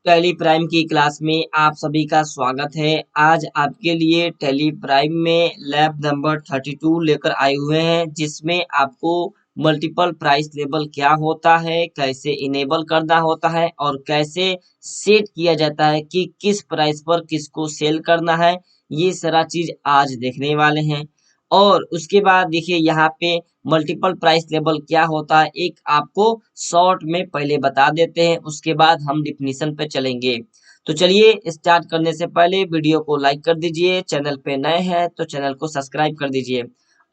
Tally prime की class में आप सभी का स्वागत है। आज आपके लिए टैली प्राइम में लैब नंबर 32 लेकर आए हुए हैं, जिसमें आपको मल्टीपल प्राइस लेवल क्या होता है, कैसे इनेबल करना होता है और कैसे सेट किया जाता है कि किस प्राइस पर किसको सेल करना है। ये सारा चीज आज देखने वाले हैं। और उसके बाद देखिए यहाँ पे मल्टीपल प्राइस लेवल क्या होता है, एक आपको शॉर्ट में पहले बता देते हैं, उसके बाद हम डिफिनीशन पे चलेंगे। तो चलिए स्टार्ट करने से पहले वीडियो को लाइक कर दीजिए, चैनल पे नए हैं तो चैनल को सब्सक्राइब कर दीजिए।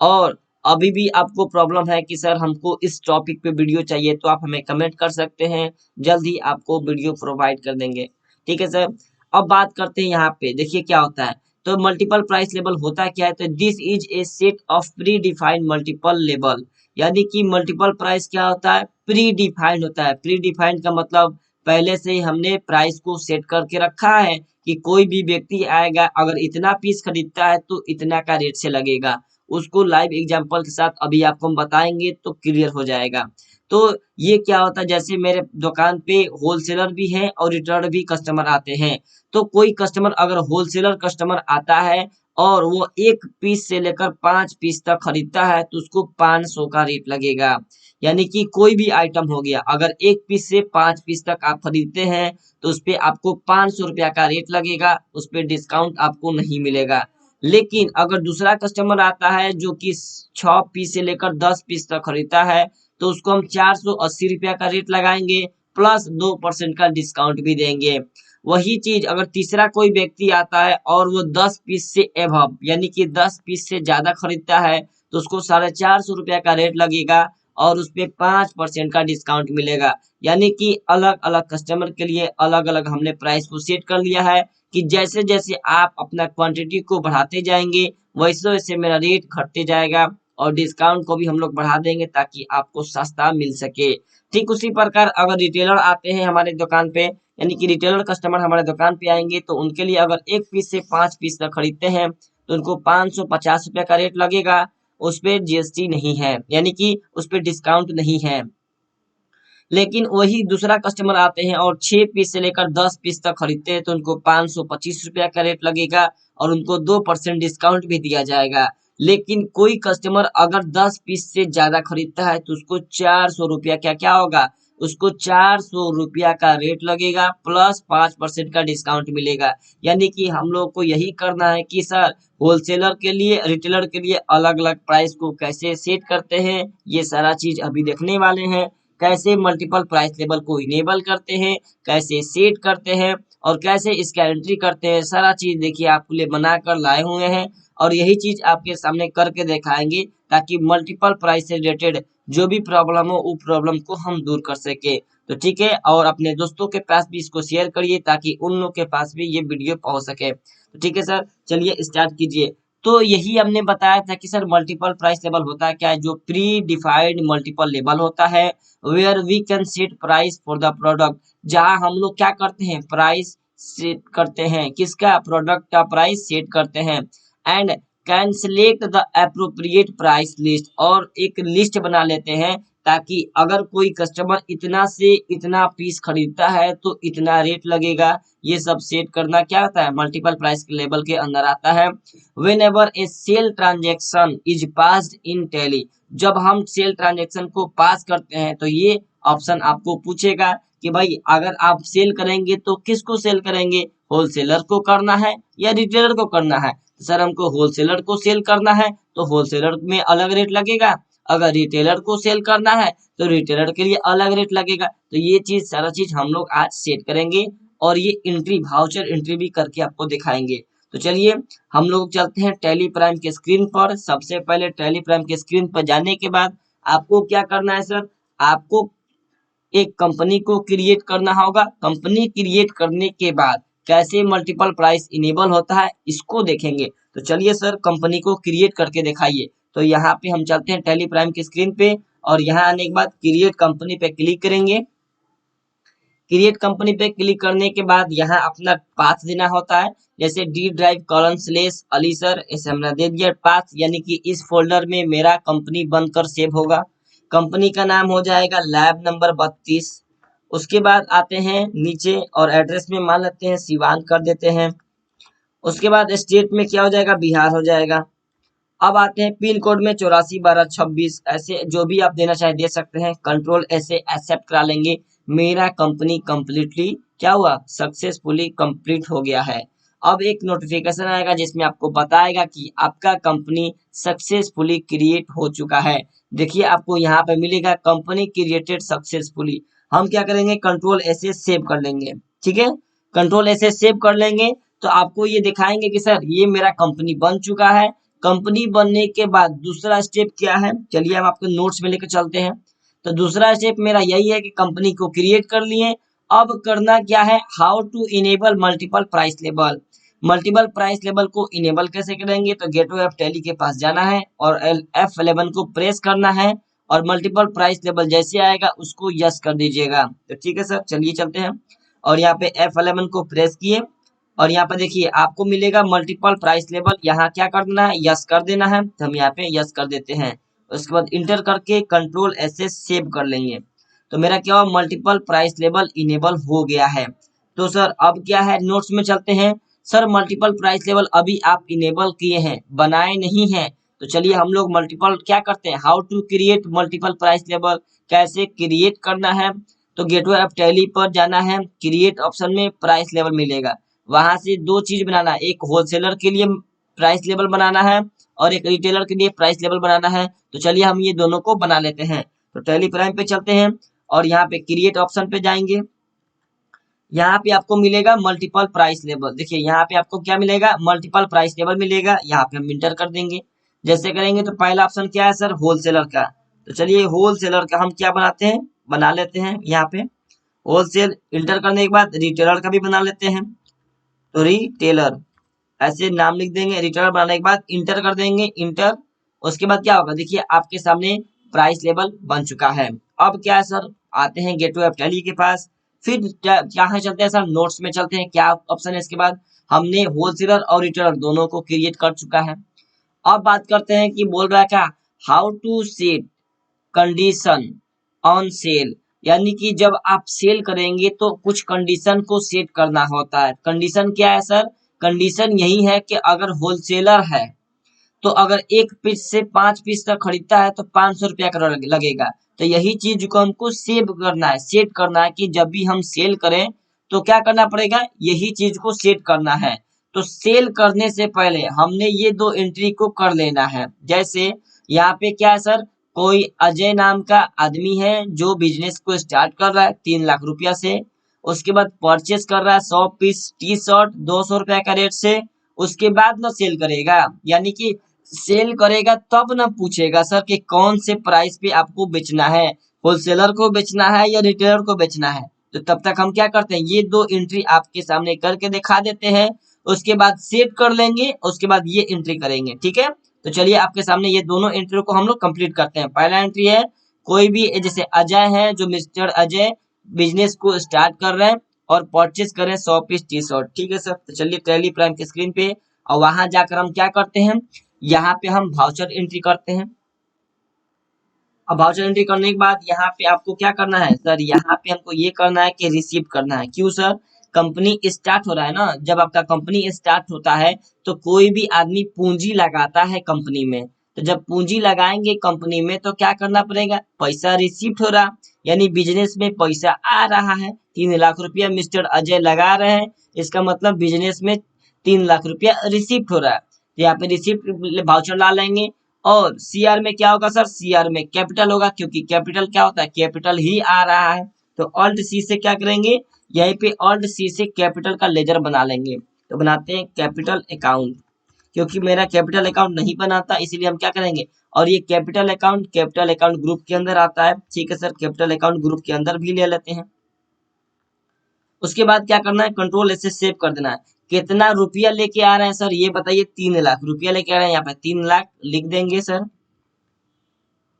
और अभी भी आपको प्रॉब्लम है कि सर हमको इस टॉपिक पे वीडियो चाहिए, तो आप हमें कमेंट कर सकते हैं, जल्द ही आपको वीडियो प्रोवाइड कर देंगे। ठीक है सर। अब बात करते हैं यहाँ पे, देखिए क्या होता है। तो मल्टीपल प्राइस लेवल होता क्या है, तो this is a set of pre defined multiple level. यानी कि मल्टीपल प्राइस क्या होता है, प्री डिफाइंड होता है। प्री डिफाइंड का मतलब पहले से ही हमने प्राइस को सेट करके रखा है कि कोई भी व्यक्ति आएगा, अगर इतना पीस खरीदता है तो इतना का रेट से लगेगा। उसको लाइव एग्जांपल के साथ अभी आपको हम बताएंगे तो क्लियर हो जाएगा। तो ये क्या होता है, जैसे मेरे दुकान पे होलसेलर भी हैं और रिटेलर भी कस्टमर आते हैं। तो कोई कस्टमर अगर होलसेलर कस्टमर आता है और वो 1 पीस से लेकर 5 पीस तक खरीदता है, तो उसको 500 का रेट लगेगा। यानी कि कोई भी आइटम हो गया, अगर 1 पीस से 5 पीस तक आप खरीदते हैं तो उस पे आपको 500 रुपया का रेट लगेगा, उस पे डिस्काउंट आपको नहीं मिलेगा। लेकिन अगर दूसरा कस्टमर आता है जो कि 6 पीस से लेकर 10 पीस तक खरीदता है, तो उसको हम 480 रुपया का रेट लगाएंगे, प्लस 2% का डिस्काउंट भी देंगे। वही चीज अगर तीसरा कोई व्यक्ति आता है और वो 10 पीस से एबव यानी कि 10 पीस से ज्यादा खरीदता है, तो उसको 450 रुपया का रेट लगेगा और उस पे 5% का डिस्काउंट मिलेगा। यानी कि अलग अलग कस्टमर के लिए अलग अलग हमने प्राइस को सेट कर लिया है कि जैसे जैसे आप अपना क्वांटिटी को बढ़ाते जाएंगे, वैसे वैसे मेरा रेट घटते जाएगा और डिस्काउंट को भी हम लोग बढ़ा देंगे ताकि आपको सस्ता मिल सके। ठीक उसी प्रकार अगर रिटेलर आते हैं हमारे दुकान पे, यानी कि रिटेलर कस्टमर हमारे दुकान पे आएंगे, तो उनके लिए अगर 1 पीस से 5 पीस तक खरीदते हैं तो उनको 550 रुपया का रेट लगेगा। उस पे जीएसटी नहीं है, यानी कि उस पे डिस्काउंट नहीं है। लेकिन वही दूसरा कस्टमर आते हैं और 6 पीस से लेकर 10 पीस तक खरीदते हैं, तो उनको 525 रुपया का रेट लगेगा और उनको 2% डिस्काउंट भी दिया जाएगा। लेकिन कोई कस्टमर अगर 10 पीस से ज्यादा खरीदता है तो उसको 400 रुपया क्या क्या होगा, उसको 400 रुपया का रेट लगेगा, प्लस 5% का डिस्काउंट मिलेगा। यानी कि हम लोग को यही करना है कि सर होलसेलर के लिए रिटेलर के लिए अलग अलग प्राइस को कैसे सेट करते हैं, ये सारा चीज अभी देखने वाले हैं। कैसे मल्टीपल प्राइस लेवल को इनेबल करते हैं, कैसे सेट करते हैं और कैसे इसका एंट्री करते हैं, सारा चीज देखिए आपके लिए बना कर लाए हुए हैं। और यही चीज आपके सामने करके दिखाएंगे ताकि मल्टीपल प्राइस से रिलेटेड जो भी प्रॉब्लम हो वो प्रॉब्लम को हम दूर कर सके। तो ठीक है, और अपने दोस्तों के पास भी इसको शेयर करिए ताकि उन लोग के पास भी ये वीडियो पहुंच सके। तो ठीक है सर, चलिए स्टार्ट कीजिए। तो यही हमने बताया था कि सर मल्टीपल प्राइस लेवल होता है क्या है, जो प्री डिफाइंड मल्टीपल लेवल होता है, where we can set price for the product. जहां हम लोग क्या करते हैं, प्राइस सेट करते हैं, किसका, प्रोडक्ट का प्राइस सेट करते हैं। And can select the appropriate price list, और एक लिस्ट बना लेते हैं ताकि अगर कोई कस्टमर इतना से इतना पीस खरीदता है तो इतना रेट लगेगा। ये सब सेट करना क्या होता है, मल्टीपल प्राइस लेवल के अंदर आता है। When ever A sale transaction is passed in tally, जब हम सेल ट्रांजेक्शन को पास करते हैं तो ये ऑप्शन आपको पूछेगा कि भाई अगर आप सेल करेंगे तो किसको सेल करेंगे, होलसेलर को करना है या रिटेलर को करना है। तो सर हमको होलसेलर को सेल करना है तो होलसेलर में अलग रेट लगेगा, अगर रिटेलर को सेल करना है तो रिटेलर के लिए अलग रेट लगेगा। तो ये चीज सारा चीज हम लोग आज सेट करेंगे और ये एंट्री वाउचर एंट्री भी करके आपको दिखाएंगे। तो चलिए हम लोग चलते हैं टैली प्राइम के स्क्रीन पर। सबसे पहले टैली प्राइम के स्क्रीन पर जाने के बाद आपको क्या करना है सर, आपको एक कंपनी को क्रिएट करना होगा। कंपनी क्रिएट करने के बाद कैसे मल्टीपल प्राइस इनेबल होता है इसको देखेंगे। तो चलिए सर कंपनी को क्रिएट करके दिखाइए। तो यहाँ पे हम चलते हैं टैली प्राइम की स्क्रीन पे और यहाँ आने के बाद क्रिएट कंपनी पे क्लिक करेंगे। क्रिएट कंपनी पे क्लिक करने के बाद यहाँ अपना पाथ देना होता है, जैसे D drive colon slash Ali sir, ऐसे हमने दे दिया पाथ, यानी कि इस फोल्डर में मेरा कंपनी बनकर सेव होगा। कंपनी का नाम हो जाएगा लैब नंबर 32। उसके बाद आते हैं नीचे और एड्रेस में मान लेते हैं सिवान कर देते हैं। उसके बाद स्टेट में क्या हो जाएगा, बिहार हो जाएगा। अब आते हैं पिन कोड में 841226, ऐसे जो भी आप देना चाहे दे सकते हैं। कंट्रोल ऐसे एक्सेप्ट करा लेंगे। मेरा कंपनी कंप्लीटली क्या हुआ, सक्सेसफुली कंप्लीट हो गया है। अब एक नोटिफिकेशन आएगा जिसमें आपको बताएगा कि आपका कंपनी सक्सेसफुली क्रिएट हो चुका है। देखिए आपको यहाँ पे मिलेगा कंपनी क्रिएटेड सक्सेसफुली। हम क्या करेंगे, कंट्रोल ऐसे सेव कर लेंगे। ठीक है, कंट्रोल ऐसे सेव कर लेंगे तो आपको ये दिखाएंगे कि सर ये मेरा कंपनी बन चुका है। कंपनी बनने के बाद दूसरा स्टेप क्या है, चलिए हम आपको नोट्स में लेकर चलते हैं। तो दूसरा स्टेप मेरा यही है कि कंपनी को क्रिएट कर लिए। अब करना क्या है, how to enable multiple price level. Multiple price level को इनेबल कैसे करेंगे, तो गेटवे ऑफ टैली के पास जाना है और F11 को प्रेस करना है और मल्टीपल प्राइस लेवल जैसे आएगा उसको यस कर दीजिएगा। तो ठीक है सर, चलिए चलते हैं। और यहाँ पे F11 को प्रेस किए और यहाँ पे देखिए आपको मिलेगा मल्टीपल प्राइस लेवल। यहाँ क्या करना है, यस कर देना है। तो हम यहाँ पे यस कर देते हैं। उसके बाद इंटर करके कंट्रोल ऐसे सेव कर लेंगे। तो मेरा क्या हुआ, मल्टीपल प्राइस लेवल इनेबल हो गया है। तो सर अब क्या है, नोट्स में चलते हैं। सर मल्टीपल प्राइस लेवल अभी आप इनेबल किए हैं, बनाए नहीं हैं। तो चलिए हम लोग मल्टीपल क्या करते हैं, how to create multiple price level, कैसे क्रिएट करना है। तो गेटवे ऑफ टैली पर जाना है, क्रिएट ऑप्शन में प्राइस लेवल मिलेगा। वहां से दो चीज बनाना है, एक होलसेलर के लिए प्राइस लेवल बनाना है और एक रिटेलर के लिए प्राइस लेवल बनाना है। तो चलिए हम ये दोनों को बना लेते हैं। तो टैली प्राइम पे चलते हैं और यहाँ पे क्रिएट ऑप्शन पे जाएंगे। यहाँ पे आपको मिलेगा मल्टीपल प्राइस लेवल। देखिए यहाँ पे आपको क्या मिलेगा, मल्टीपल प्राइस लेवल मिलेगा। यहाँ पे हम इंटर कर देंगे। जैसे करेंगे तो पहला ऑप्शन क्या है सर, होलसेलर का। तो चलिए होलसेलर का हम क्या बनाते हैं, बना लेते हैं। यहाँ पे होलसेल इंटर करने के बाद रिटेलर का भी बना लेते हैं। तो रिटेलर ऐसे नाम लिख देंगे। रिटेलर बनाने के बाद इंटर कर देंगे, इंटर। उसके बाद क्या होगा, देखिए आपके सामने प्राइस लेवल बन चुका है। अब क्या है सर, आते हैं गेटवे ऑफ टैली के पास। फिर क्या चलते हैं सर, नोट्स में चलते हैं। क्या ऑप्शन है इसके बाद, हमने होलसेलर और रिटेलर दोनों को क्रिएट कर चुका है। अब बात करते हैं कि बोल रहा है क्या, how to set condition on sale. यानी कि जब आप सेल करेंगे तो कुछ कंडीशन को सेट करना होता है। कंडीशन क्या है सर, कंडीशन यही है कि अगर होलसेलर है तो अगर एक पीस से 5 पीस तक खरीदता है तो 500 रुपया का लगेगा। तो यही चीज को हमको सेव करना है, सेट करना है कि जब भी हम सेल करें तो क्या करना पड़ेगा, यही चीज को सेट करना है। तो सेल करने से पहले हमने ये दो एंट्री को कर लेना है। जैसे यहाँ पे क्या है सर, कोई अजय नाम का आदमी है जो बिजनेस को स्टार्ट कर रहा है 3 लाख रुपया से। उसके बाद परचेस कर रहा है 100 पीस टी शर्ट 200 रुपया का रेट से। उसके बाद ना सेल करेगा, यानी कि सेल करेगा तब ना पूछेगा सर कि कौन से प्राइस पे आपको बेचना है, होलसेलर को बेचना है या रिटेलर को बेचना है। तो तब तक हम क्या करते हैं, ये दो एंट्री आपके सामने करके दिखा देते हैं। उसके बाद सेट कर लेंगे, उसके बाद ये एंट्री करेंगे। ठीक है, तो चलिए आपके सामने ये दोनों एंट्री को हम लोग कंप्लीट करते हैं। पहला एंट्री है, कोई भी जैसे अजय है, जो मिस्टर अजय बिजनेस को स्टार्ट कर रहे हैं और परचेज करें 100 पीस टी शर्ट। ठीक है सर, तो चलिए टैली प्राइम की स्क्रीन पे और वहां जाकर हम क्या करते हैं, यहाँ पे हम वाउचर एंट्री करते हैं। अब वाउचर एंट्री करने के बाद यहाँ पे आपको क्या करना है सर, यहाँ पे हमको ये करना है कि रिसीव करना है। क्यों सर, कंपनी स्टार्ट हो रहा है ना। जब आपका कंपनी स्टार्ट होता है तो कोई भी आदमी पूंजी लगाता है कंपनी में। तो जब पूंजी लगाएंगे कंपनी में तो क्या करना पड़ेगा, पैसा रिसीव हो रहा, यानी बिजनेस में पैसा आ रहा है। 3 लाख रुपया मिस्टर अजय लगा रहे हैं, इसका मतलब बिजनेस में 3 लाख रुपया रिसीव हो रहा है। तो यहाँ पे रिसीव वाउचर ला लेंगे। और सीआर में क्या होगा सर, सीआर में कैपिटल होगा, क्योंकि कैपिटल क्या होता है, कैपिटल ही आ रहा है। तो ऑल्ट सी से क्या करेंगे, यहीं पे ऑल्ट सी से कैपिटल का लेजर बना लेंगे। तो बनाते हैं कैपिटल अकाउंट, क्योंकि मेरा कैपिटल अकाउंट नहीं बनाता इसीलिए हम क्या करेंगे। और ये कैपिटल अकाउंट ग्रुप के अंदर आता है। ठीक है सर, कैपिटल अकाउंट ग्रुप के अंदर भी ले लेते हैं। उसके बाद क्या करना है, कंट्रोल ऐसे सेव कर देना है। कितना रुपया लेके आ रहे हैं सर, ये बताइए। 3 लाख रुपया लेके आ रहे हैं, यहाँ पे 3 लाख लिख देंगे सर।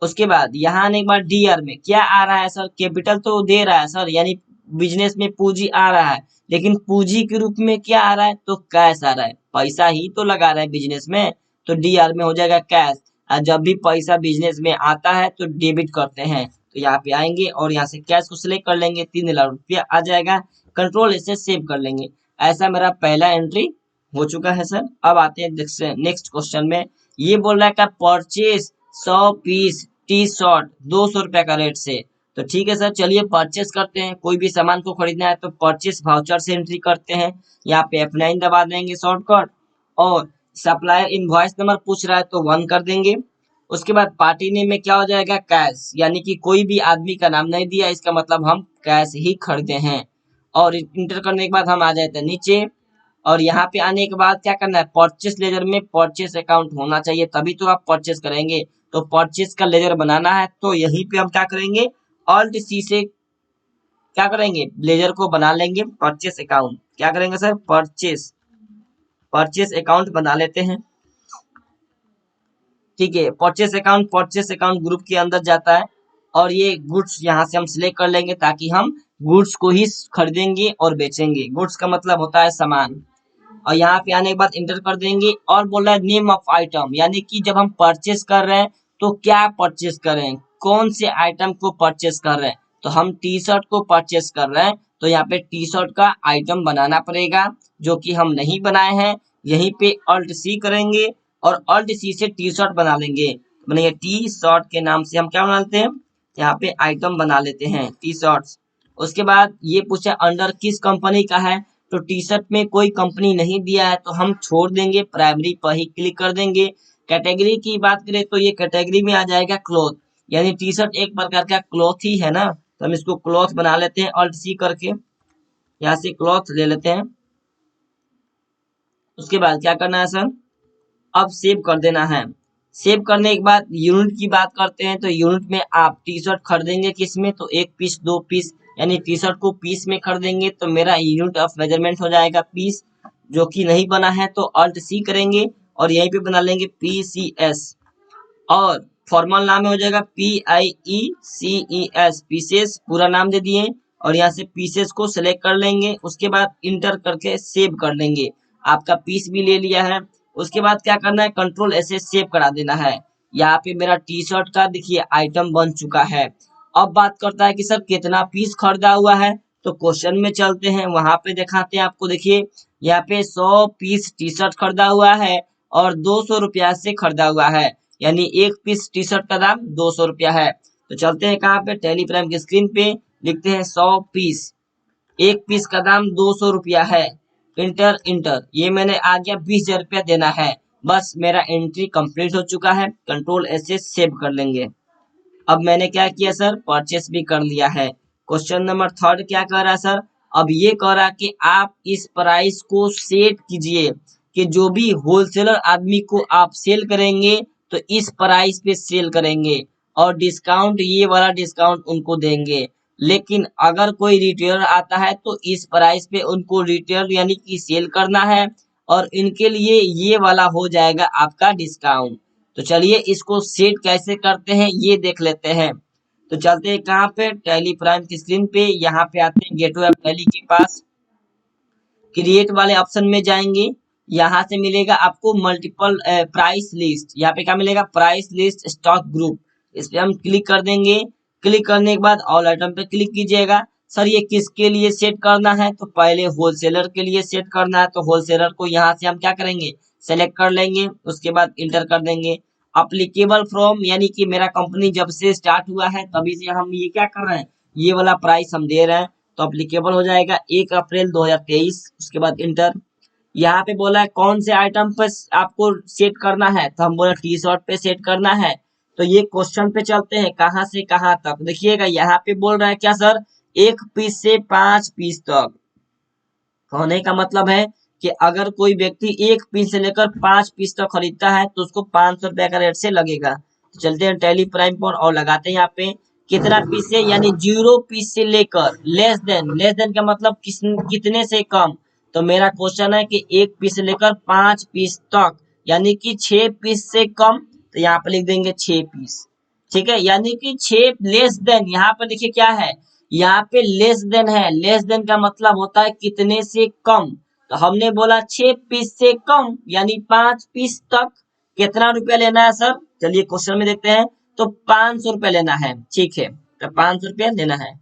उसके बाद यहाँ आने के बाद डीआर में क्या आ रहा है सर, कैपिटल तो दे रहा है सर, यानी बिजनेस में पूंजी आ रहा है। लेकिन पूंजी के रूप में क्या आ रहा है, तो कैश आ रहा है। पैसा ही तो लगा रहा है बिजनेस में, तो डीआर में हो जाएगा कैश। और जब भी पैसा बिजनेस में आता है तो डेबिट करते हैं, तो यहाँ पे आएंगे और यहाँ से कैश को सिलेक्ट कर लेंगे, 3 लाख रुपया आ जाएगा। कंट्रोल ऐसे सेव कर लेंगे। ऐसा मेरा पहला एंट्री हो चुका है सर। अब आते हैं नेक्स्ट क्वेश्चन में। ये बोल रहा है कि परचेज 100 पीस टी शर्ट 200 रुपया का रेट से। तो ठीक है सर, चलिए परचेस करते हैं। कोई भी सामान को खरीदना है तो परचेस वाउचर से एंट्री करते हैं। यहाँ पे F9 दबा देंगे शॉर्टकट, और सप्लायर इनवॉइस नंबर पूछ रहा है तो 1 कर देंगे। उसके बाद पार्टी नेम में क्या हो जाएगा, कैश, यानी कि कोई भी आदमी का नाम नहीं दिया, इसका मतलब हम कैश ही खरीदे हैं। और इंटर करने के बाद हम आ जाते हैं नीचे, और यहाँ पे आने के बाद क्या करना है, परचेस लेजर में परचेस अकाउंट होना चाहिए, तभी तो आप परचेस करेंगे। तो परचेस का लेजर बनाना है तो यहीं पे हम क्या करेंगे, ऑल्ट सी से क्या करेंगे, लेजर को बना लेंगे परचेस अकाउंट। क्या करेंगे सर, परचेस अकाउंट बना लेते हैं। ठीक है, परचेस अकाउंट ग्रुप के अंदर जाता है, और ये गुड्स यहाँ से हम सिलेक्ट कर लेंगे ताकि हम गुड्स को ही खरीदेंगे और बेचेंगे। गुड्स का मतलब होता है सामान। और यहाँ पे आने के बाद इंटर कर देंगे, और बोल रहा है नेम ऑफ आइटम, यानी कि जब हम परचेस कर रहे हैं तो क्या परचेस करें, कौन से आइटम को परचेस कर रहे हैं। तो हम टी शर्ट को परचेस कर रहे हैं, तो यहाँ पे टी शर्ट का आइटम बनाना पड़ेगा, जो कि हम नहीं बनाए हैं। यहीं पे ऑल्ट सी करेंगे, और ऑल्ट सी से टी शर्ट बना लेंगे। बनेंगे टी शर्ट के नाम से हम क्या बना लेते हैं, यहाँ पे आइटम बना लेते हैं टी शर्ट्स। उसके बाद ये पूछा अंडर किस कंपनी का है, तो टी शर्ट में कोई कंपनी नहीं दिया है तो हम छोड़ देंगे, प्राइमरी पर ही क्लिक कर देंगे। कैटेगरी की बात करें तो ये कैटेगरी में आ जाएगा क्लॉथ, यानी टी शर्ट एक प्रकार का क्लॉथ ही है ना, तो हम इसको क्लॉथ बना लेते हैं ऑल्ट सी करके। यहाँ से क्लॉथ ले लेते हैं। उसके बाद क्या करना है सर, अब सेव कर देना है। सेव करने के बाद यूनिट की बात करते हैं, तो यूनिट में आप टी शर्ट खरीदेंगे किस में, तो 1 पीस 2 पीस, यानी टी शर्ट को पीस में खरीदेंगे तो मेरा यूनिट ऑफ मेजरमेंट हो जाएगा पीस, जो कि नहीं बना है तो ऑल्ट सी करेंगे और यहीं पे बना लेंगे PCS, और फॉर्मल नाम में हो जाएगा PIECES, पीसेस पूरा नाम दे दिए, और यहाँ से पीसेस को सिलेक्ट कर लेंगे। उसके बाद इंटर करके सेव कर लेंगे। आपका पीस भी ले लिया है। उसके बाद क्या करना है, कंट्रोल ऐसे सेव करा देना है। यहाँ पे मेरा टी शर्ट का देखिए आइटम बन चुका है। अब बात करता है कि सर कितना पीस खरीदा हुआ है, तो क्वेश्चन में चलते हैं, वहां पे दिखाते हैं आपको। देखिए यहाँ पे 100 पीस टी शर्ट खरीदा हुआ है और 200 रुपया से खरीदा हुआ है, यानी 1 पीस टी शर्ट का दाम 200 रुपया है। तो चलते हैं कहाँ पे, टेलीग्राम की स्क्रीन पे लिखते हैं 100 पीस, 1 पीस का दाम 200 रुपया है। इंटर इंटर, ये मैंने आ गया 20,000 रुपया देना है। बस मेरा एंट्री कंप्लीट हो चुका है। कंट्रोल ऐसे सेव कर लेंगे। अब मैंने क्या किया सर, परचेस भी कर लिया है। क्वेश्चन नंबर 3 क्या कह रहा है सर, अब ये कह रहा है कि आप इस प्राइस को सेट कीजिए कि जो भी होलसेलर आदमी को आप सेल करेंगे तो इस प्राइस पे सेल करेंगे, और डिस्काउंट ये वाला डिस्काउंट उनको देंगे। लेकिन अगर कोई रिटेलर आता है तो इस प्राइस पे उनको रिटेल यानी कि सेल करना है, और इनके लिए ये वाला हो जाएगा आपका डिस्काउंट। तो चलिए इसको सेट कैसे करते हैं ये देख लेते हैं। तो चलते हैं कहाँ पे, टैली प्राइम की स्क्रीन पे, यहाँ पे आते हैं गेटवे ऑफ टैली के पास, क्रिएट वाले ऑप्शन में जाएंगे। यहाँ से मिलेगा आपको मल्टीपल प्राइस लिस्ट, यहाँ पे क्या मिलेगा, प्राइस लिस्ट स्टॉक ग्रुप, इस पे हम क्लिक कर देंगे। क्लिक करने के बाद ऑल आइटम पे क्लिक कीजिएगा। सर ये किसके लिए सेट करना है, तो पहले होलसेलर के लिए सेट करना है, तो होलसेलर को यहाँ से हम क्या करेंगे, सेलेक्ट कर लेंगे। उसके बाद इंटर कर देंगे। अप्लीकेबल फ्रॉम, यानी कि मेरा कंपनी जब से स्टार्ट हुआ है तभी से हम ये क्या कर रहे हैं, ये वाला प्राइस हम दे रहे हैं, तो अप्लीकेबल हो जाएगा 1 अप्रैल 2023। उसके बाद इंटर। यहाँ पे बोला है कौन से आइटम पे आपको सेट करना है, तो हम बोले टी शर्ट पे सेट करना है। तो ये क्वेश्चन पे चलते हैं, कहाँ से कहाँ तक देखिएगा। यहाँ पे बोल रहा है क्या सर, 1 पीस से 5 पीस तक। कहने का मतलब है कि अगर कोई व्यक्ति 1 पीस से लेकर 5 पीस तक खरीदता है तो उसको 500 रुपया का रेट से लगेगा। तो चलते हैं टैली प्राइम पर और लगाते हैं यहाँ पे कितना पीस से, यानी 0 पीस से लेकर लेस देन का मतलब कितने से कम। तो मेरा क्वेश्चन है कि 1 पीस से लेकर 5 पीस तक, यानी कि 6 पीस से कम, तो यहाँ पे लिख देंगे 6 पीस। ठीक है, यानी कि 6 लेस देन, यहाँ पर देखिए क्या है, यहाँ पे लेस देन है। लेस देन का मतलब होता है कितने से कम, तो हमने बोला 6 पीस से कम, यानी 5 पीस तक। कितना रुपया लेना है सर, चलिए क्वेश्चन में देखते हैं। तो 500 रुपया लेना है। ठीक है, तो 500 रुपया देना है।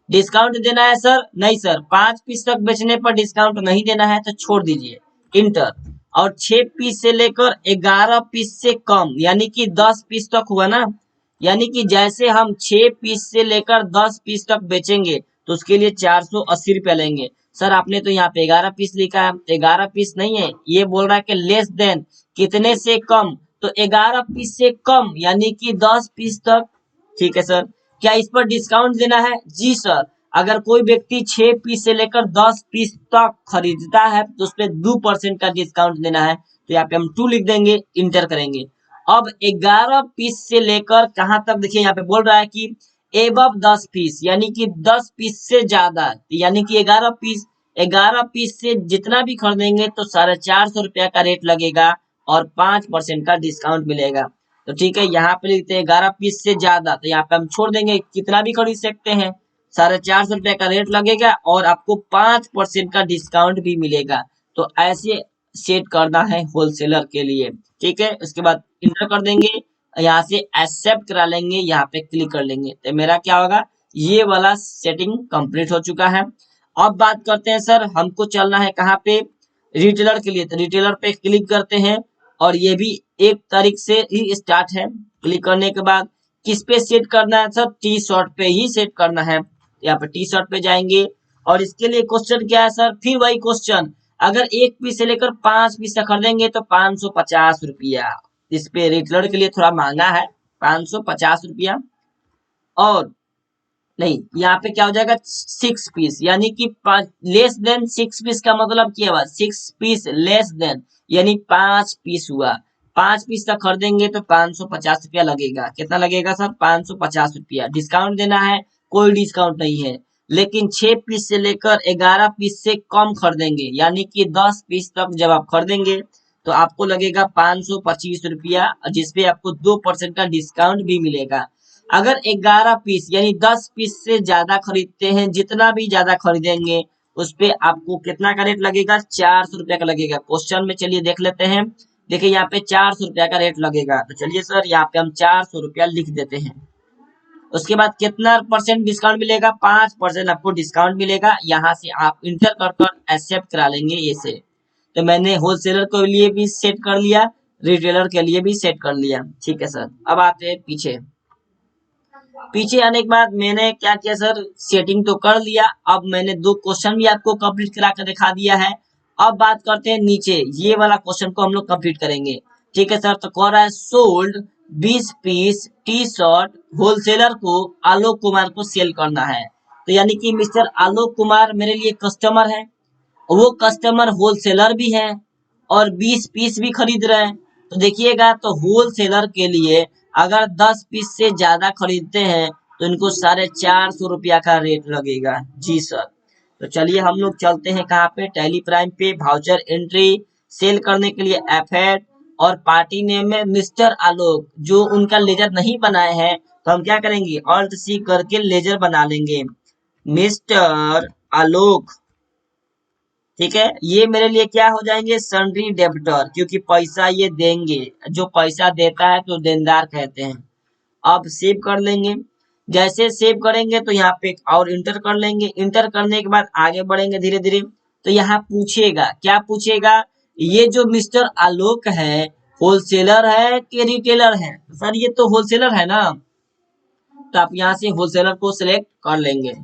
डिस्काउंट देना है सर? नहीं सर, 5 पीस तक बेचने पर डिस्काउंट नहीं देना है तो छोड़ दीजिए, इंटर। और 6 पीस से लेकर 11 पीस से कम यानी कि 10 पीस तक हुआ ना, यानी कि जैसे हम 6 पीस से लेकर 10 पीस तक बेचेंगे तो उसके लिए 480 रुपया लेंगे। सर आपने तो यहाँ पे 11 पीस लिखा है, 11 पीस नहीं है, ये बोल रहा है कि लेस देन कितने से कम, तो 11 पीस से कम यानी कि 10 पीस तक। ठीक है सर, क्या इस पर डिस्काउंट देना है? जी सर, अगर कोई व्यक्ति 6 पीस से लेकर 10 पीस तक खरीदता है तो उस पर 2% का डिस्काउंट देना है, तो यहाँ पे हम 2 लिख देंगे, इंटर करेंगे। अब 11 पीस से लेकर कहां तक, देखिए यहाँ पे बोल रहा है कि एबव 10 पीस यानी कि 10 पीस से ज्यादा, यानी कि 11 पीस से जितना भी खरीदेंगे तो 450 रुपया का रेट लगेगा और 5% का डिस्काउंट मिलेगा। तो ठीक है, यहाँ पे लिखते हैं 11 पीस से ज्यादा, तो यहाँ पे हम छोड़ देंगे, कितना भी खरीद सकते हैं, 450 रुपया का रेट लगेगा और आपको 5% का डिस्काउंट भी मिलेगा। तो ऐसे सेट करना है होलसेलर के लिए। ठीक है, उसके बाद इंटर कर देंगे, यहाँ से एक्सेप्ट करा लेंगे, यहाँ पे क्लिक कर लेंगे, तो मेरा क्या होगा, ये वाला सेटिंग कंप्लीट हो चुका है। अब बात करते हैं सर, हमको चलना है कहाँ पे, रिटेलर के लिए, तो रिटेलर पे क्लिक करते हैं और ये भी 1 तारीख से ही स्टार्ट है। क्लिक करने के बाद किस पे सेट करना है सर, टी शर्ट पे ही सेट करना है, यहाँ पे टी शर्ट पे जाएंगे और इसके लिए क्वेश्चन क्या है सर, फिर वही क्वेश्चन, अगर 1 पीस से लेकर 5 पीस तक खरीदेंगे तो 550 रुपया, इस पे रिटेलर के लिए थोड़ा महंगा है, 550 रुपया। और नहीं, यहाँ पे क्या हो जाएगा, 6 पीस यानी कि लेस देन 6 पीस का मतलब क्या हुआ, 6 पीस लेस देन यानी 5 पीस हुआ, 5 पीस तक खरीदेंगे तो 550 रुपया लगेगा। कितना लगेगा सर, 550 रुपया। डिस्काउंट देना है, कोई डिस्काउंट नहीं है, लेकिन 6 पीस से लेकर 11 पीस से कम खरीदेंगे यानी कि 10 पीस तक जब आप खरीदेंगे तो आपको लगेगा 525 रुपया, जिसपे आपको 2% का डिस्काउंट भी मिलेगा। अगर 11 पीस यानी 10 पीस से ज्यादा खरीदते हैं, जितना भी ज्यादा खरीदेंगे उस पे आपको कितना का रेट लगेगा, 400 रुपया का लगेगा। क्वेश्चन में चलिए देख लेते हैं, देखिए यहाँ पे 400 रुपया का रेट लगेगा, तो चलिए सर यहाँ पे हम 400 रुपया लिख देते हैं। उसके बाद कितना परसेंट डिस्काउंट मिलेगा, 5% आपको डिस्काउंट मिलेगा। यहाँ से आप इंटर कर कर एक्सेप्ट करा लेंगे ये से। तो मैंने होलसेलर के लिए भी सेट कर लिया, रिटेलर के लिए भी सेट कर लिया। ठीक है सर, अब आते हैं पीछे। पीछे आने के बाद मैंने क्या किया सर, सेटिंग तो कर लिया, अब मैंने 2 क्वेश्चन भी आपको कंप्लीट करा कर दिखा दिया है। अब बात करते हैं नीचे, ये वाला क्वेश्चन को हम लोग कंप्लीट करेंगे। ठीक है सर, तो कह रहा है sold 20 piece T shirt wholesaler को आलोक कुमार को सेल करना है। तो यानी कि मिस्टर आलोक कुमार मेरे लिए कस्टमर है, वो कस्टमर होलसेलर भी है और 20 पीस भी खरीद रहे हैं। तो देखिएगा, तो होलसेलर के लिए अगर 10 पीस से ज्यादा खरीदते हैं तो इनको 450 रुपया का रेट लगेगा। जी सर, तो चलिए हम लोग चलते हैं कहाँ पे, टैली प्राइम पे, वाउचर एंट्री सेल करने के लिए एफेट और पार्टी नेम में मिस्टर आलोक, जो उनका लेजर नहीं बनाए हैं तो हम क्या करेंगे, ऑल्ट सी करके लेजर बना लेंगे, मिस्टर आलोक। ठीक है, ये मेरे लिए क्या हो जाएंगे, सन्ड्री डेबिटर, क्योंकि पैसा ये देंगे, जो पैसा देता है तो देनदार कहते हैं। अब सेव कर लेंगे, जैसे सेव करेंगे तो यहाँ पे और इंटर कर लेंगे, इंटर करने के बाद आगे बढ़ेंगे धीरे धीरे। तो यहाँ पूछेगा, क्या पूछेगा, ये जो मिस्टर आलोक है होलसेलर है कि रिटेलर है, सर ये तो होलसेलर है ना, तो आप यहाँ से होलसेलर को सिलेक्ट कर लेंगे।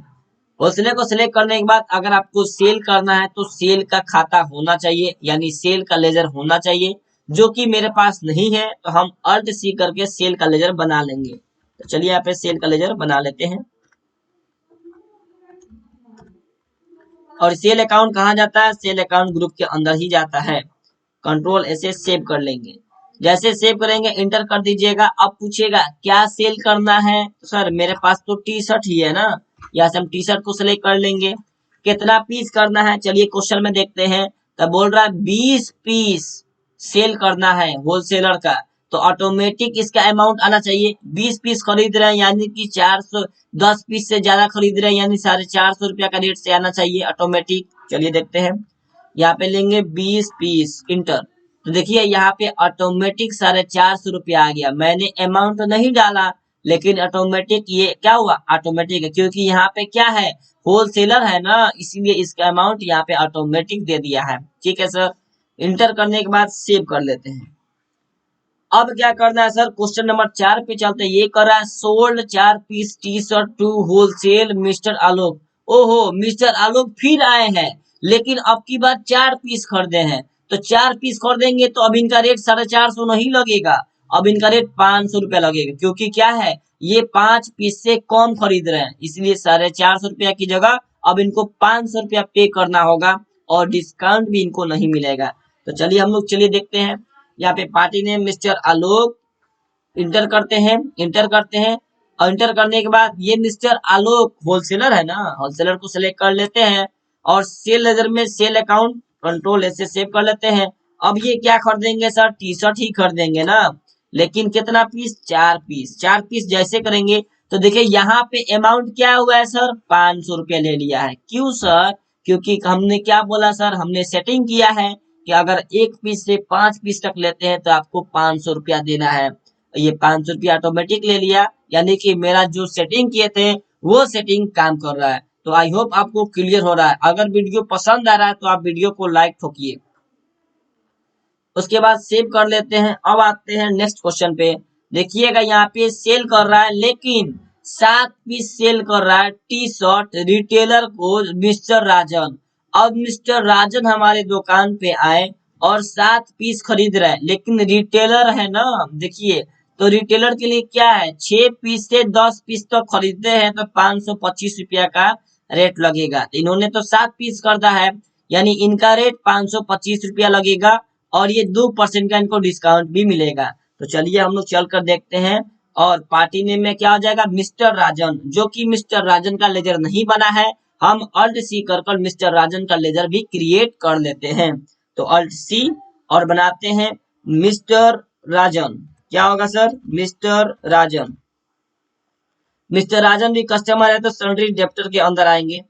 होलसेलर को सिलेक्ट करने के बाद अगर आपको सेल करना है तो सेल का खाता होना चाहिए, यानी सेल का लेजर होना चाहिए, जो कि मेरे पास नहीं है, तो हम अल्ट सी करके सेल का लेजर बना लेंगे। तो चलिए यहाँ पे सेल का लेजर बना लेते हैं। और सेल अकाउंट कहाँ जाता है, सेल अकाउंट ग्रुप के अंदर ही जाता है। कंट्रोल ऐसे सेव कर लेंगे, जैसे सेव करेंगे इंटर कर दीजिएगा। अब पूछेगा क्या सेल करना है, तो सर मेरे पास तो टी शर्ट ही है ना, यहाँ से हम टी शर्ट को सिलेक्ट कर लेंगे। कितना पीस करना है, चलिए क्वेश्चन में देखते हैं। तो बोल रहा है 20 पीस सेल करना है होलसेलर का, तो ऑटोमेटिक इसका अमाउंट आना चाहिए। 20 पीस खरीद रहे हैं यानी कि 400, 10 पीस से ज्यादा खरीद रहे हैं यानी 450 रुपया का रेट से आना चाहिए ऑटोमेटिक। चलिए देखते हैं, यहाँ पे लेंगे 20 पीस, इंटर। तो देखिए यहाँ पे ऑटोमेटिक 450 रुपया आ गया, मैंने अमाउंट नहीं डाला, लेकिन ऑटोमेटिक ये क्या हुआ, ऑटोमेटिक है, क्योंकि यहाँ पे क्या है, होलसेलर है ना, इसीलिए इसका अमाउंट यहाँ पे ऑटोमेटिक दे दिया है। ठीक है सर, इंटर करने के बाद सेव कर लेते हैं। अब क्या करना है सर, क्वेश्चन नंबर 4 पे चलते हैं। ये कर रहा है sold 4 piece T shirt to wholesale mister Alok. ओहो, मिस्टर आलोक फिर आए हैं, लेकिन अब की बार 4 पीस खरीदे हैं। तो 4 पीस खरीदेंगे तो अब इनका रेट 450 नहीं लगेगा, अब इनका रेट 500 रुपया लगेगा, क्योंकि क्या है, ये 5 पीस से कम खरीद रहे हैं, इसलिए 450 रुपया की जगह अब इनको 500 रुपया पे करना होगा, और डिस्काउंट भी इनको नहीं मिलेगा। तो चलिए हम लोग चलिए देखते हैं। यहाँ पे पार्टी नेम मिस्टर आलोक, इंटर करते हैं, इंटर करते हैं, और इंटर करने के बाद ये मिस्टर आलोक होलसेलर है ना, होलसेलर को सिलेक्ट कर लेते हैं, और सेल लेजर में सेल अकाउंट कंट्रोल ऐसे सेव कर लेते हैं। अब ये क्या खरीदेंगे सर, टी शर्ट ही खरीदेंगे ना, लेकिन कितना पीस, 4 पीस। 4 पीस जैसे करेंगे तो देखिए यहाँ पे अमाउंट क्या हुआ है सर, 500 रुपया ले लिया है। क्यों सर, क्योंकि हमने क्या बोला सर, हमने सेटिंग किया है कि अगर 1 पीस से 5 पीस तक लेते हैं तो आपको 500 रुपया देना है। ये 500 रुपया ऑटोमेटिक ले लिया, यानी कि मेरा जो सेटिंग किए थे वो सेटिंग काम कर रहा है। तो आई होप आपको क्लियर हो रहा है। अगर वीडियो पसंद आ रहा है तो आप वीडियो को लाइक ठोकिए। उसके बाद सेव कर लेते हैं। अब आते हैं नेक्स्ट क्वेश्चन पे। देखिएगा यहाँ पे सेल कर रहा है, लेकिन 7 पीस सेल कर रहा है टी शर्ट रिटेलर को मिस्टर राजन। अब मिस्टर राजन हमारे दुकान पे आए और 7 पीस खरीद रहे हैं, लेकिन रिटेलर है ना, देखिए, तो रिटेलर के लिए क्या है, 6 पीस से 10 पीस तो खरीदते हैं तो 525 रुपया का रेट लगेगा। तो इन्होंने तो 7 पीस खरीदा है, यानी इनका रेट 525 रुपया लगेगा, और ये 2% का इनको डिस्काउंट भी मिलेगा। तो चलिए हम लोग चल कर देखते हैं। और पार्टी नेम में क्या हो जाएगा, मिस्टर राजन, जो कि मिस्टर राजन का लेजर नहीं बना है। हम अल्ट सी कर मिस्टर राजन का लेजर भी क्रिएट कर लेते हैं। तो अल्ट सी और बनाते हैं मिस्टर राजन। क्या होगा सर, मिस्टर राजन। मिस्टर राजन भी कस्टमर है तो सन्ड्री डेप्टर के अंदर आएंगे,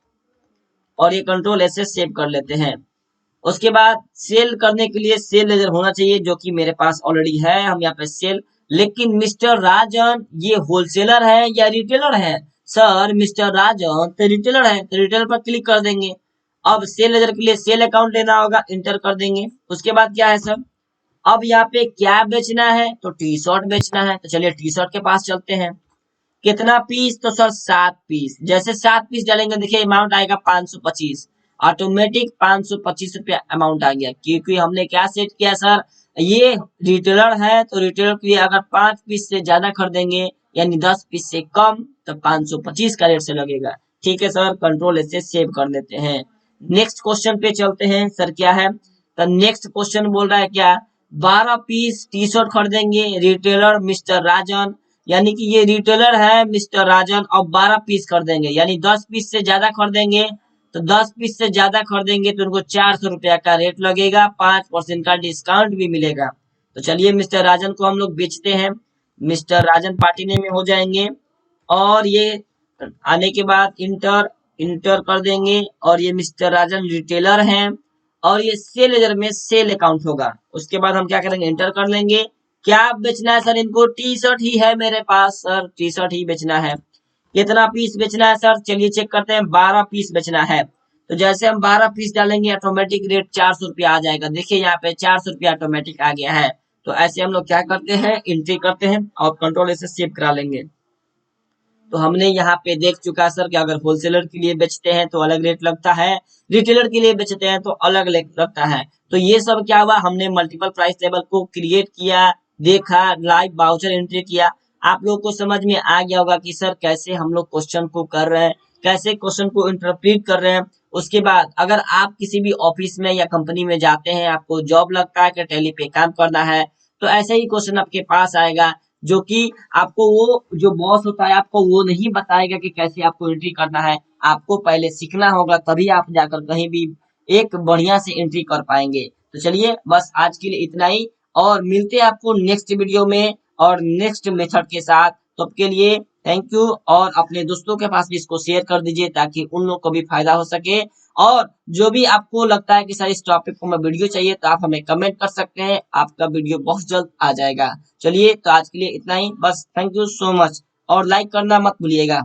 और ये कंट्रोल ऐसे सेव कर लेते हैं। उसके बाद सेल करने के लिए सेल लेजर होना चाहिए, जो कि मेरे पास ऑलरेडी है। हम यहाँ पे सेल, लेकिन मिस्टर राजन ये होलसेलर है या रिटेलर है, सर मिस्टर राजन तो रिटेलर है, तो रिटेलर पर क्लिक कर देंगे। अब सेल लेजर के लिए सेल अकाउंट लेना होगा, इंटर कर देंगे। उसके बाद क्या है सर, अब यहाँ पे क्या बेचना है, तो टी शर्ट बेचना है। तो चलिए टी शर्ट के पास चलते हैं। कितना पीस, तो सर 7 पीस। जैसे 7 पीस डालेंगे देखिए अमाउंट आएगा 525, ऑटोमेटिक 525 रुपया अमाउंट आ गया, क्योंकि हमने क्या सेट किया सर, ये रिटेलर है तो रिटेलर के लिए अगर 5 पीस से ज्यादा खरीदेंगे यानी 10 पीस से कम तो 525 का रेट से लगेगा। ठीक है सर, कंट्रोल ऐसे सेव कर लेते हैं। नेक्स्ट क्वेश्चन पे चलते हैं। सर क्या है, तो नेक्स्ट क्वेश्चन बोल रहा है क्या, 12 पीस टी शर्ट खरीदेंगे रिटेलर मिस्टर राजन, यानी कि ये रिटेलर है मिस्टर राजन, और 12 पीस खरीदेंगे, यानी 10 पीस से ज्यादा खरीदेंगे तो 10 पीस से ज्यादा खरीदेंगे तो उनको 400 रुपया का रेट लगेगा, 5% का डिस्काउंट भी मिलेगा। तो चलिए मिस्टर राजन को हम लोग बेचते हैं। मिस्टर राजन पार्टी नेम में हो जाएंगे, और ये आने के बाद इंटर, इंटर कर देंगे, और ये मिस्टर राजन रिटेलर हैं, और ये सेल लेजर में सेल अकाउंट होगा। उसके बाद हम क्या करेंगे, इंटर कर लेंगे। क्या बेचना है सर इनको, टी शर्ट ही है मेरे पास सर, टी शर्ट ही बेचना है। कितना पीस बेचना है सर, चलिए चेक करते हैं, 12 पीस बेचना है। तो जैसे हम 12 पीस डालेंगे ऑटोमेटिक रेट 400 रुपया आ जाएगा। देखिए यहाँ पे 400 रुपया ऑटोमेटिक आ गया है। तो ऐसे हम लोग क्या करते हैं, एंट्री करते हैं और कंट्रोल ऐसे सेव करा लेंगे। तो हमने यहाँ पे देख चुका सर कि अगर होलसेलर के लिए बेचते हैं तो अलग रेट लगता है, रिटेलर के लिए बेचते हैं तो अलग रेट लगता है। तो ये सब क्या हुआ, हमने मल्टीपल प्राइस टेबल को क्रिएट किया, देखा, लाइव बाउचर एंट्री किया। आप लोग को समझ में आ गया होगा कि सर कैसे हम लोग क्वेश्चन को कर रहे हैं, कैसे क्वेश्चन को इंटरप्रेट कर रहे हैं। उसके बाद अगर आप किसी भी ऑफिस में या कंपनी में जाते हैं, आपको जॉब लगता है कि टैली पे काम करना है, तो ऐसे ही क्वेश्चन आपके पास आएगा, जो कि आपको वो जो बॉस होता है आपको वो नहीं बताएगा कि कैसे आपको एंट्री करना है। आपको पहले सीखना होगा, तभी आप जाकर कहीं भी एक बढ़िया से एंट्री कर पाएंगे। तो चलिए बस आज के लिए इतना ही, और मिलते हैं आपको नेक्स्ट वीडियो में और नेक्स्ट मेथड के साथ। तब के लिए थैंक यू, और अपने दोस्तों के पास भी इसको शेयर कर दीजिए ताकि उन लोग को भी फायदा हो सके। और जो भी आपको लगता है कि सर इस टॉपिक को मैं वीडियो चाहिए तो आप हमें कमेंट कर सकते हैं, आपका वीडियो बहुत जल्द आ जाएगा। चलिए तो आज के लिए इतना ही, बस थैंक यू सो मच। और लाइक करना मत भूलिएगा।